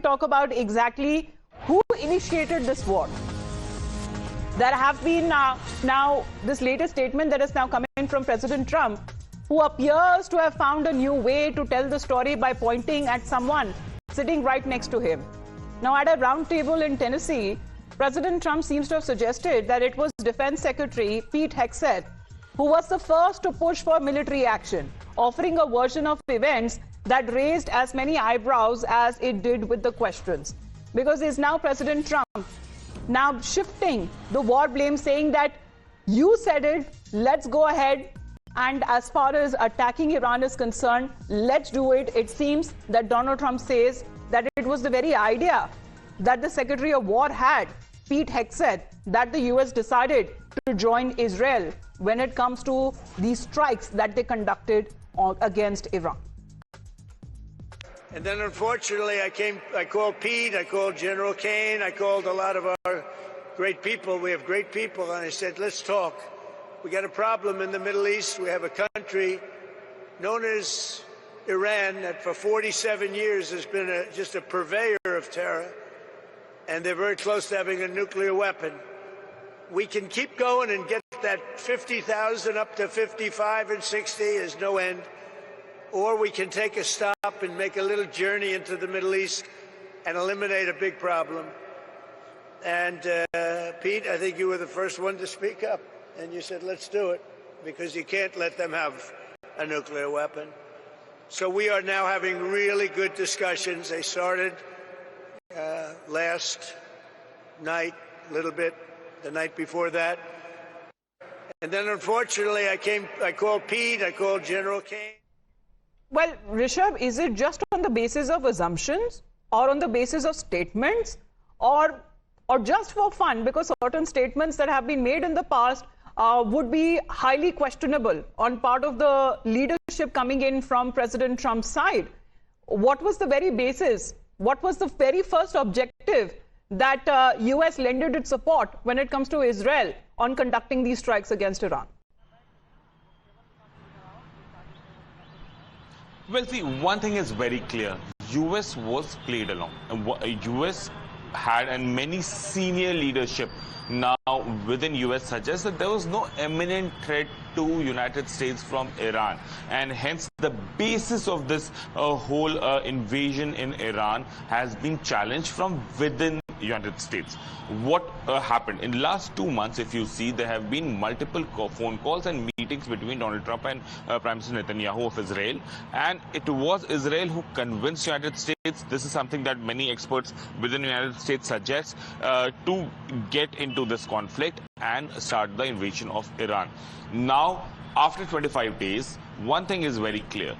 talk about exactly who initiated this war. There have been now this latest statement that is now coming from President Trump, who appears to have found a new way to tell the story by pointing at someone sitting right next to him. Now, at a round table in Tennessee, President Trump seems to have suggested that it was Defense Secretary Pete Hegseth who was the first to push for military action, offering a version of events that raised as many eyebrows as it did with the questions. Because it's now President Trump now shifting the war blame, saying that you said it, let's go ahead. And as far as attacking Iran is concerned, let's do it. It seems that Donald Trump says that it was the very idea that the Secretary of War had, Pete Hegseth, that the US decided to join Israel when it comes to these strikes that they conducted against Iran. And then, unfortunately, I called Pete, I called General Kane, I called a lot of our great people. We have great people. And I said, let's talk. We got a problem in the Middle East. We have a country known as Iran that for 47 years has been just a purveyor of terror. And they're very close to having a nuclear weapon. We can keep going and get that 50,000 up to 55 and 60 is no end. Or we can take a stop and make a little journey into the Middle East and eliminate a big problem. And Pete, I think you were the first one to speak up. And you said, let's do it, because you can't let them have a nuclear weapon. So we are now having really good discussions. They started last night, a little bit, the night before that. And then, unfortunately, I called Pete, I called General Kane. Well, Rishabh, is it just on the basis of assumptions or on the basis of statements or just for fun? Because certain statements that have been made in the past would be highly questionable on part of the leadership coming in from President Trump's side. What was the very basis? What was the very first objective that US lended its support when it comes to Israel on conducting these strikes against Iran? Well, see, one thing is very clear. US was played along. US had, and many senior leadership now within US suggests that there was no imminent threat to United States from Iran, and hence the basis of this whole invasion in Iran has been challenged from within United States. What happened in the last 2 months, if you see, there have been multiple phone calls and meetings between Donald Trump and Prime Minister Netanyahu of Israel, and it was Israel who convinced United States. This is something that many experts within the United States suggest, to get into this conflict and start the invasion of Iran. Now, after 25 days, one thing is very clear.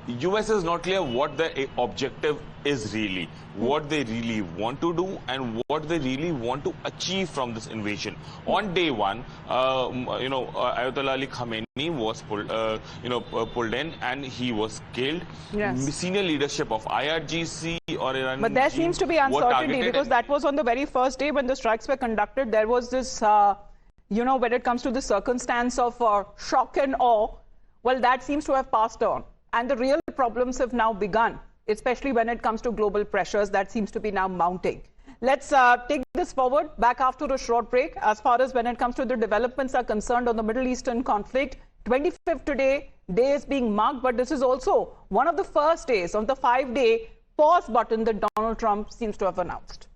US is not clear what the objective is really, what they really want to do and what they really want to achieve from this invasion. On day one, Ayatollah Ali Khamenei was pulled in and he was killed. Yes. Senior leadership of IRGC or Iran. But there seems to be uncertainty, because that was on the very first day when the strikes were conducted. There was this, when it comes to the circumstance of shock and awe, well, that seems to have passed on. And the real problems have now begun, especially when it comes to global pressures that seems to be now mounting. Let's take this forward back after a short break. As far as when it comes to the developments are concerned on the Middle Eastern conflict, 25th today, day is being marked, but this is also one of the first days of the 5-day pause button that Donald Trump seems to have announced.